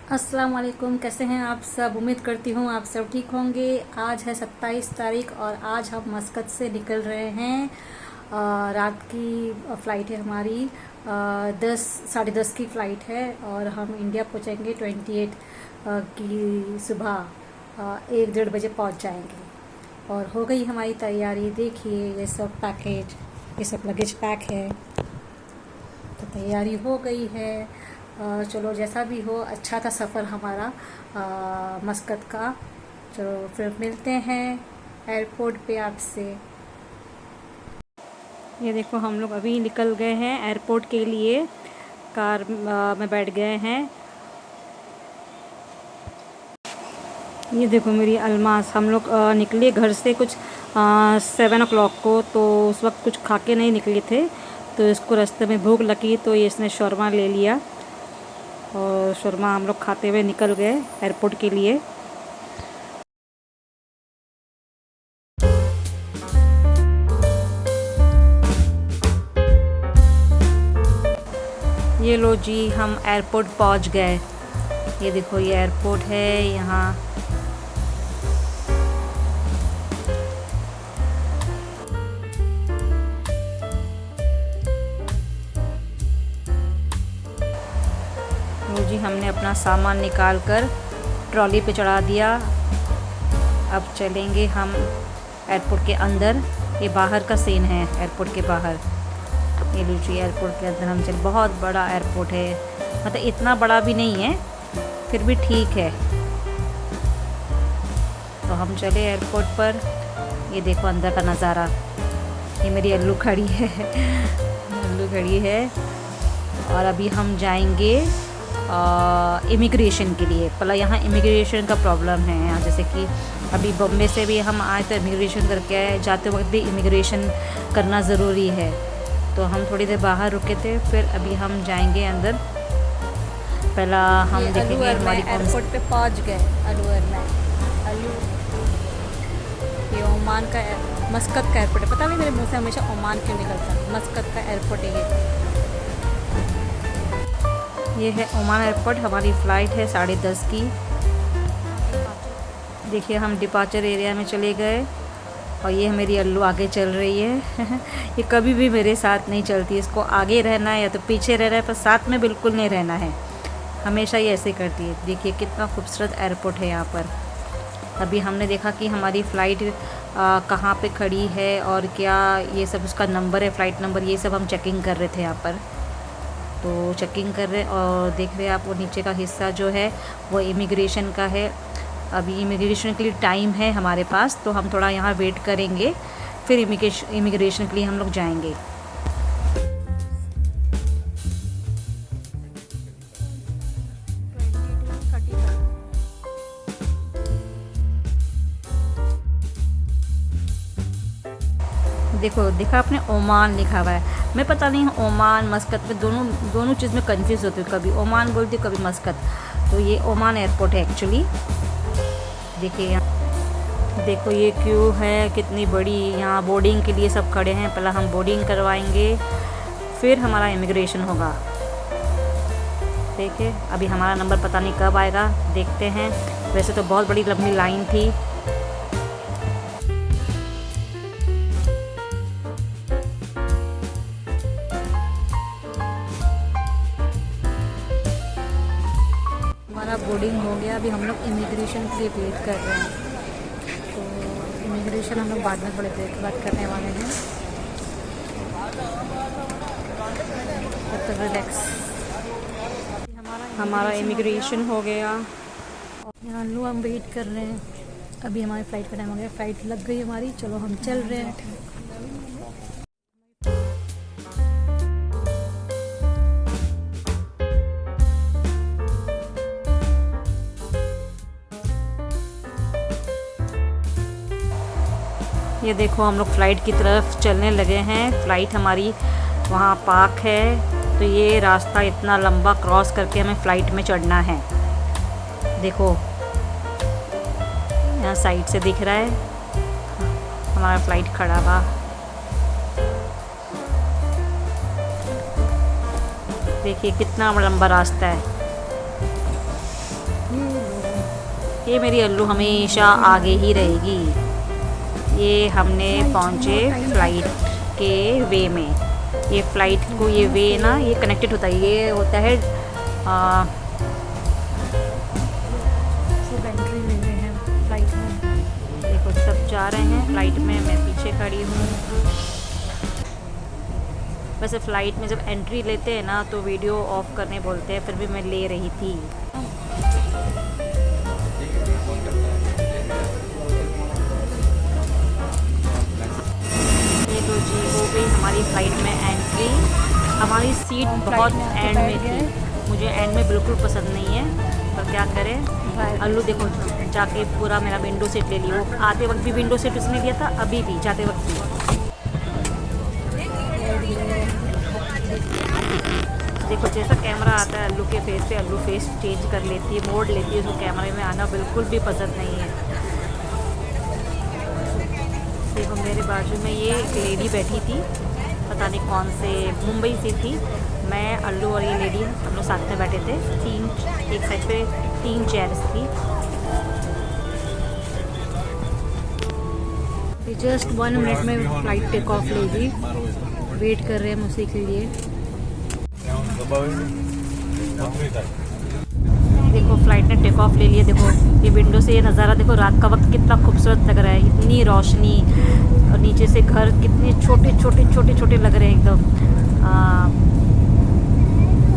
अस्सलाम वालेकुम। कैसे हैं आप सब? उम्मीद करती हूँ आप सब ठीक होंगे। आज है 27 तारीख और आज हम मस्कत से निकल रहे हैं। रात की फ़्लाइट है हमारी। 10 साढ़े 10 की फ़्लाइट है और हम इंडिया पहुँचेंगे 28 की सुबह 1 डेढ़ बजे पहुँच जाएंगे। और हो गई हमारी तैयारी। देखिए ये सब पैकेज, ये सब लगेज पैक है, तो तैयारी हो गई है। चलो जैसा भी हो, अच्छा था सफ़र हमारा मस्कत का। चलो फिर मिलते हैं एयरपोर्ट पे आपसे। ये देखो हम लोग अभी निकल गए हैं एयरपोर्ट के लिए। कार में बैठ गए हैं। ये देखो मेरी अलमास। हम लोग निकले घर से कुछ 7 o'clock को, तो उस वक्त कुछ खा के नहीं निकले थे, तो इसको रास्ते में भूख लगी तो ये इसने शौरमा ले लिया और शौरमा हम लोग खाते हुए निकल गए एयरपोर्ट के लिए। ये लो जी, हम एयरपोर्ट पहुंच गए। ये देखो ये एयरपोर्ट है यहाँ। लो जी, हमने अपना सामान निकाल कर ट्रॉली पे चढ़ा दिया। अब चलेंगे हम एयरपोर्ट के अंदर। ये बाहर का सीन है एयरपोर्ट के बाहर। ये लो जी, एयरपोर्ट के अंदर हम चल। बहुत बड़ा एयरपोर्ट है, मतलब इतना बड़ा भी नहीं है, फिर भी ठीक है। तो हम चले एयरपोर्ट पर। ये देखो अंदर का नज़ारा। ये मेरी अल्लू खड़ी है अल्लू खड़ी है। और अभी हम जाएंगे इमिग्रेशन के लिए। पहले यहाँ इमिग्रेशन का प्रॉब्लम है यहाँ, जैसे कि अभी बॉम्बे से भी हम आए तो इमिग्रेशन करके आए। जाते वक्त भी इमिग्रेशन करना ज़रूरी है, तो हम थोड़ी देर बाहर रुके थे, फिर अभी हम जाएंगे अंदर। पहला हम देखेंगे हमारी एयरपोर्ट पे पहुँच गए। ये ओमान का मस्कत का एयरपोर्ट है। पता नहीं मेरे मुंह से हमेशा ओमान क्यों निकलता है। मस्कत का एयरपोर्ट है ये है ओमान एयरपोर्ट। हमारी फ़्लाइट है 10:30 की। देखिए हम डिपार्चर एरिया में चले गए और ये मेरी अल्लू आगे चल रही है ये कभी भी मेरे साथ नहीं चलती। इसको आगे रहना है या तो पीछे रहना है, पर साथ में बिल्कुल नहीं रहना है। हमेशा ये ऐसे करती है। देखिए कितना खूबसूरत एयरपोर्ट है यहाँ पर। अभी हमने देखा कि हमारी फ़्लाइट कहाँ पे खड़ी है और क्या ये सब उसका नंबर है, फ़्लाइट नंबर, ये सब हम चेकिंग कर रहे थे यहाँ पर। तो चेकिंग कर रहे और देख रहे हैं आप, वो नीचे का हिस्सा जो है वो इमिग्रेशन का है। अभी इमिग्रेशन के लिए टाइम है हमारे पास, तो हम थोड़ा यहाँ वेट करेंगे, फिर इमिग्रेशन के लिए हम लोग जाएंगे। देखो देखा आपने, ओमान लिखा हुआ है। मैं पता नहीं ओमान मस्कत में दोनों चीज़ में कंफ्यूज होती हूँ। कभी ओमान बोलती हूँ, कभी मस्कत। तो ये ओमान एयरपोर्ट है एक्चुअली। देखिए यहाँ देखो ये क्यू है कितनी बड़ी। यहाँ बोर्डिंग के लिए सब खड़े हैं। पहले हम बोर्डिंग करवाएंगे, फिर हमारा इमिग्रेशन होगा। देखिए अभी हमारा नंबर पता नहीं कब आएगा, देखते हैं। वैसे तो बहुत बड़ी लंबी लाइन थी। हमारा बोर्डिंग हो गया। अभी हम लोग इमिग्रेशन के लिए वेट कर रहे हैं। तो इमिग्रेशन हम लोग बाद में थोड़ी देर के बाद करने वाले हैं। तो रिलैक्स। हमारा इमिग्रेशन हो गया और यहाँ लो हम वेट कर रहे हैं। अभी हमारी फ़्लाइट का टाइम हो गया। फ़्लाइट लग गई हमारी। चलो हम चल रहे हैं। ये देखो हम लोग फ़्लाइट की तरफ चलने लगे हैं। फ़्लाइट हमारी वहाँ पार्क है, तो ये रास्ता इतना लंबा क्रॉस करके हमें फ़्लाइट में चढ़ना है। देखो यहाँ साइड से दिख रहा है हमारा फ़्लाइट खड़ा हुआ। देखिए कितना लंबा रास्ता है। ये मेरी अल्लू हमेशा आगे ही रहेगी। ये हमने पहुँचे फ्लाइट के वे में। ये फ़्लाइट को ये वे ना ये कनेक्टेड होता है, ये होता है सब एंट्री ले रहे हैं फ़्लाइट में। देखो सब जा रहे हैं फ़्लाइट में, मैं पीछे खड़ी हूँ। वैसे फ़्लाइट में जब एंट्री लेते हैं ना तो वीडियो ऑफ करने बोलते हैं, फिर भी मैं ले रही थी। ये तो जी हो गई हमारी फ़्लाइट में एंट्री। हमारी सीट बहुत एंड में थी, मुझे एंड में बिल्कुल पसंद नहीं है, पर क्या करें। अल्लू देखो जाके पूरा मेरा विंडो सीट ले लिया। वो आते वक्त भी विंडो सीट उसने लिया था, अभी भी जाते वक्त भी। देखो जैसा कैमरा आता है अल्लू के फेस पे, अल्लू फेस चेंज कर लेती है, मोड़ लेती है। उसको कैमरे में आना बिल्कुल भी पसंद नहीं है। देखो मेरे बाजू में ये एक लेडी बैठी थी, पता नहीं कौन से मुंबई से थी। मैं अल्लू और ये लेडी हम लोग साथ में बैठे थे। एक साइड पे 3 चेयर्स थी। जस्ट 1 मिनट में फ़्लाइट टेक ऑफ लेगी। वेट कर रहे हैं हम उसी के लिए। देखो फ़्लाइट ने टेक ऑफ ले लिया। देखो ये विंडो से ये नज़ारा देखो, रात का वक्त कितना खूबसूरत लग रहा है। इतनी रोशनी और नीचे से घर कितने छोटे लग रहे हैं एकदम।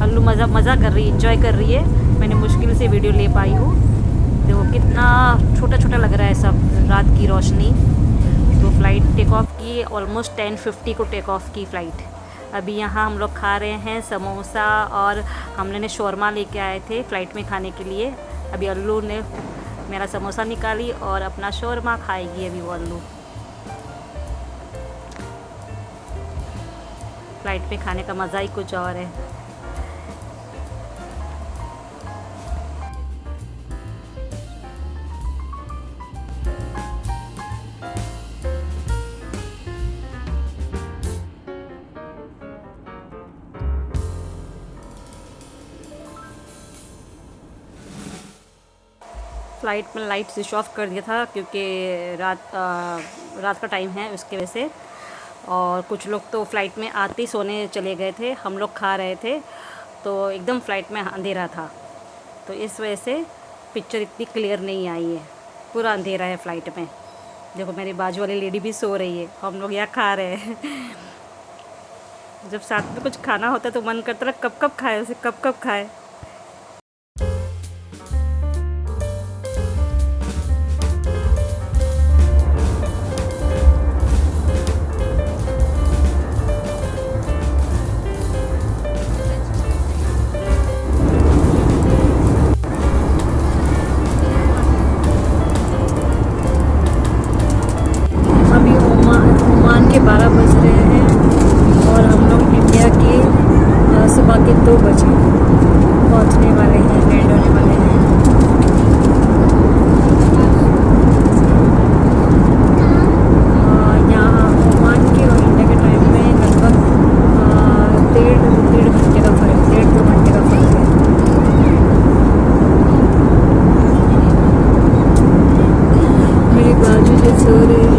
अल्लू मज़ा कर रही है, इंजॉय कर रही है। मैंने मुश्किल से वीडियो ले पाई हूँ। देखो कितना छोटा लग रहा है सब, रात की रोशनी। तो फ़्लाइट टेक ऑफ की, ऑलमोस्ट 10:50 को टेक ऑफ की फ़्लाइट। अभी यहाँ हम लोग खा रहे हैं समोसा, और हमने शौरमा लेके आए थे फ़्लाइट में खाने के लिए। अभी अल्लू ने मेरा समोसा निकाली और अपना शौरमा खाएगी अभी वो अल्लू। फ़्लाइट में खाने का मज़ा ही कुछ और है। फ़्लाइट में लाइट स्विच ऑफ कर दिया था, क्योंकि रात का टाइम है उसके वजह से। और कुछ लोग तो फ़्लाइट में आते ही सोने चले गए थे। हम लोग खा रहे थे तो एकदम फ़्लाइट में अंधेरा था, तो इस वजह से पिक्चर इतनी क्लियर नहीं आई है। पूरा अंधेरा है फ़्लाइट में। देखो मेरी बाजू वाली लेडी भी सो रही है, हम लोग यहाँ खा रहे हैं। जब साथ में कुछ खाना होता है तो मन करता है कब खाए उसे, कब खाए। ओमान के 12 बज रहे हैं और हम लोग इंडिया के सुबह के 2 बजे पहुंचने वाले हैं, लैंड होने वाले हैं। यहाँ ओमान के और इंडिया के टाइम में लगभग 1.5 घंटे का फ़र्क, 1.5-2 घंटे का फ़र्क है। मेरी बाजू से सो रही है।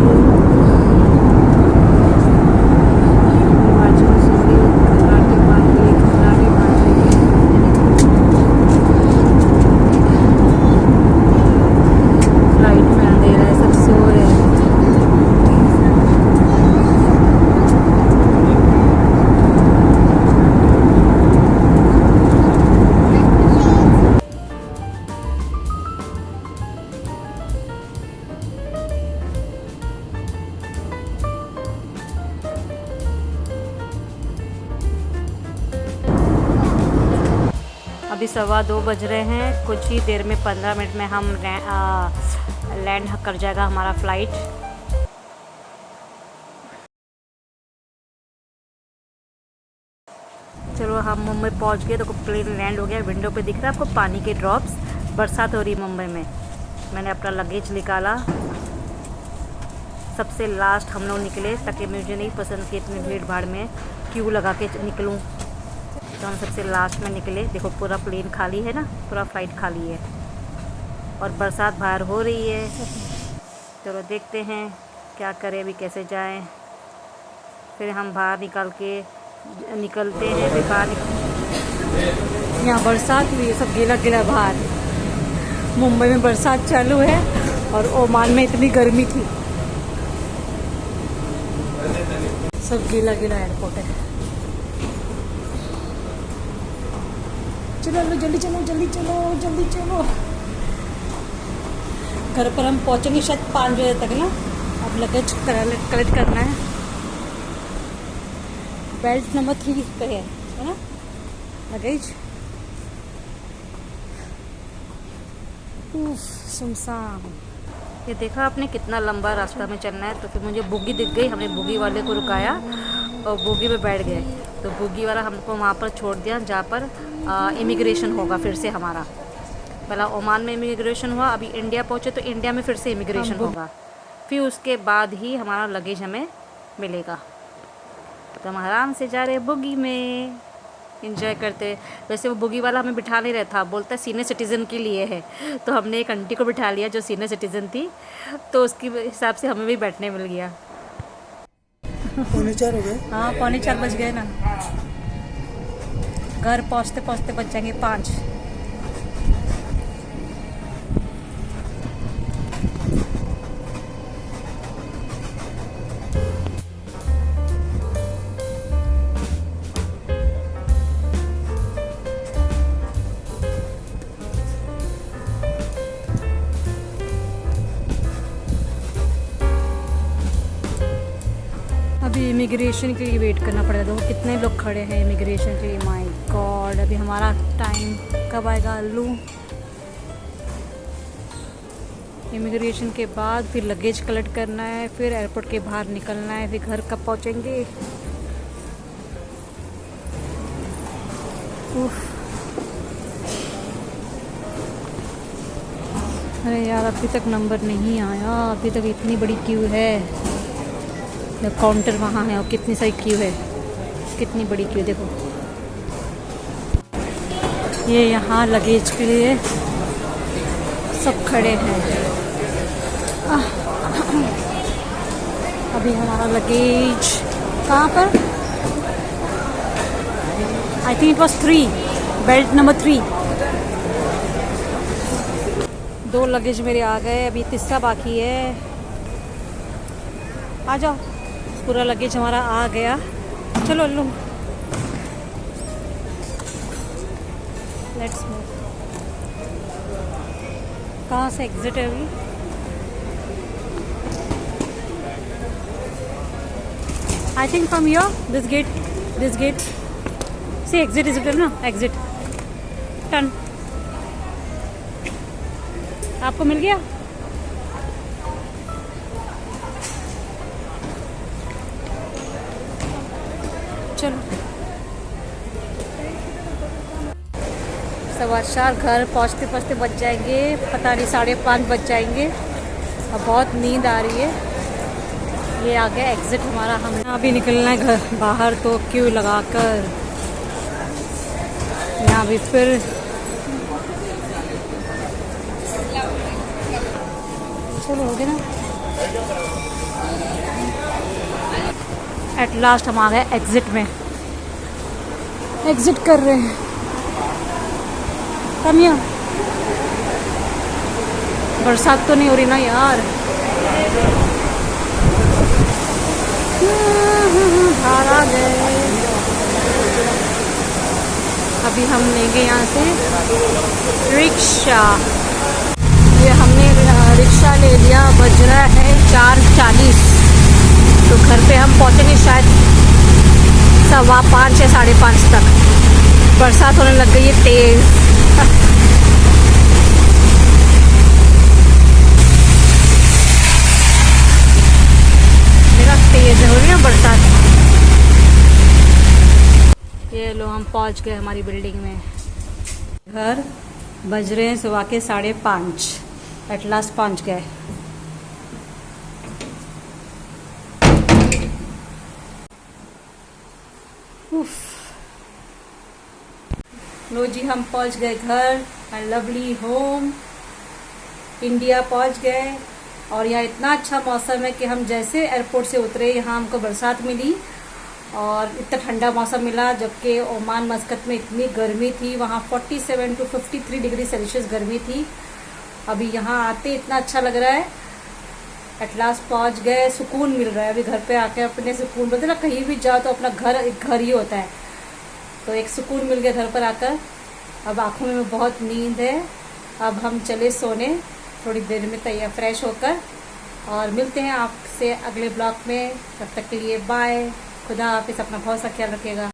अभी 2:15 बज रहे हैं। कुछ ही देर में 15 मिनट में हम लैंड कर जाएगा हमारा फ़्लाइट। चलो हम मुंबई पहुंच गए। तो प्लेन लैंड हो गया। विंडो पे दिख रहा है आपको पानी के ड्रॉप्स। बरसात हो रही है मुंबई में। मैंने अपना लगेज निकाला। सबसे लास्ट हम लोग निकले, ताकि मुझे नहीं पसंद कि इतनी भीड़ भाड़ में क्यों लगा के निकलूँ। तो हम सबसे लास्ट में निकले। देखो पूरा प्लेन खाली है ना, पूरा फ़्लाइट खाली है। और बरसात बाहर हो रही है। चलो देखते हैं क्या करें, अभी कैसे जाएं। फिर हम बाहर निकलते हैं। फिर बाहर यहाँ बरसात हुई है, सब गीला गीला बाहर। मुंबई में बरसात चालू है और ओमान में इतनी गर्मी थी। सब गीला गीला एयरपोर्ट है। चलो जल्दी चलो जल्दी चलो जल्दी चलो। घर पर हम पहुंचेंगे शायद 5 बजे तक ना। अब लगेज कलेक्ट करना है। बेल्ट नंबर 3 पे है ना लगेज। सुनसान। ये देखा आपने कितना लंबा रास्ता में चलना है। तो फिर मुझे बोगी दिख गई, हमने बोगी वाले को रुकाया और बोगी में बैठ गए। तो बोगी वाला हमको वहाँ पर छोड़ दिया जहाँ पर इमिग्रेशन होगा फिर से हमारा। पहला ओमान में इमिग्रेशन हुआ, अभी इंडिया पहुँचे तो इंडिया में फिर से इमिग्रेशन होगा। फिर उसके बाद ही हमारा लगेज हमें मिलेगा। तो हम आराम से जा रहे बोगी में, इंजॉय करते। वैसे वो बोगी वाला हमें बिठा नहीं रहा था, बोलता है सीनियर सिटीज़न के लिए है। तो हमने एक आंटी को बिठा लिया जो सीनियर सिटीज़न थी, तो उसके हिसाब से हमें भी बैठने मिल गया। 3:45 हो गए। हाँ 4:45 बज गए ना। घर पहुँचते पहुँचते बच जाएंगे 5। अभी इमिग्रेशन के लिए वेट करना पड़ेगा। देखो कितने लोग खड़े हैं इमिग्रेशन के लिए। माय गॉड, अभी हमारा टाइम कब आएगा अल्लू। इमिग्रेशन के बाद फिर लगेज कलेक्ट करना है, फिर एयरपोर्ट के बाहर निकलना है, फिर घर कब पहुंचेंगे। अरे यार अभी तक नंबर नहीं आया। अभी तक इतनी बड़ी क्यू है। काउंटर वहाँ है और कितनी सारी क्यू है, कितनी बड़ी क्यू देखो। ये यहाँ लगेज के लिए सब खड़े हैं। अभी हमारा लगेज कहाँ पर, I think it was 3, belt number 3। 2 luggage मेरे आ गए, अभी तीसरा बाकी है। आ जाओ, पूरा लगेज हमारा आ गया। चलो लो, लेट्स मूव। कहाँ से एग्जिट है अभी? I think from your this gate से एग्जिट इज इट ना, एग्जिट टर्न। आपको मिल गया? चलो 4:15 घर पहुँचते पहुँचते बच जाएंगे, पता नहीं 5:30 बज जाएंगे। अब बहुत नींद आ रही है। ये आ गया एग्जिट हमारा। हमें अभी निकलना है घर बाहर, तो क्यू लगाकर यहाँ भी फिर चलो हो गया ना। एट लास्ट हम आ गए एग्जिट में। एग्जिट कर रहे हैं। कमियाँ बरसात तो नहीं हो रही ना यार। बाहर आ गए। अभी हम लेंगे यहाँ से रिक्शा। ये हमने रिक्शा ले लिया। बज रहा है 4:40। तो घर पे हम पहुँचेंगे शायद 5:15 या 5:30 तक। बरसात होने लग गई है तेज़। मेरा तेज़ हो रही है बरसात। ये लो हम पहुँच गए हमारी बिल्डिंग में। घर बज रहे हैं सुबह के 5:30। एट लास्ट पहुँच गए। लो जी हम पहुंच गए घर, माय लवली होम। इंडिया पहुंच गए और यहाँ इतना अच्छा मौसम है कि हम जैसे एयरपोर्ट से उतरे यहाँ हमको बरसात मिली और इतना ठंडा मौसम मिला, जबकि ओमान मस्कत में इतनी गर्मी थी, वहाँ 47 to 53 डिग्री सेल्सियस गर्मी थी। अभी यहाँ आते इतना अच्छा लग रहा है, एट लास्ट पहुँच गए, सुकून मिल रहा है। अभी घर पे आके अपने सुकून, बोलते ना कहीं भी जाओ तो अपना घर एक घर ही होता है, तो एक सुकून मिल गया घर पर आकर। अब आँखों में बहुत नींद है, अब हम चले सोने थोड़ी देर में तैयार फ्रेश होकर, और मिलते हैं आपसे अगले ब्लॉग में। तब तक के लिए बाय, खुदा हाफिज़, अपना बहुत सा ख्याल रखिएगा।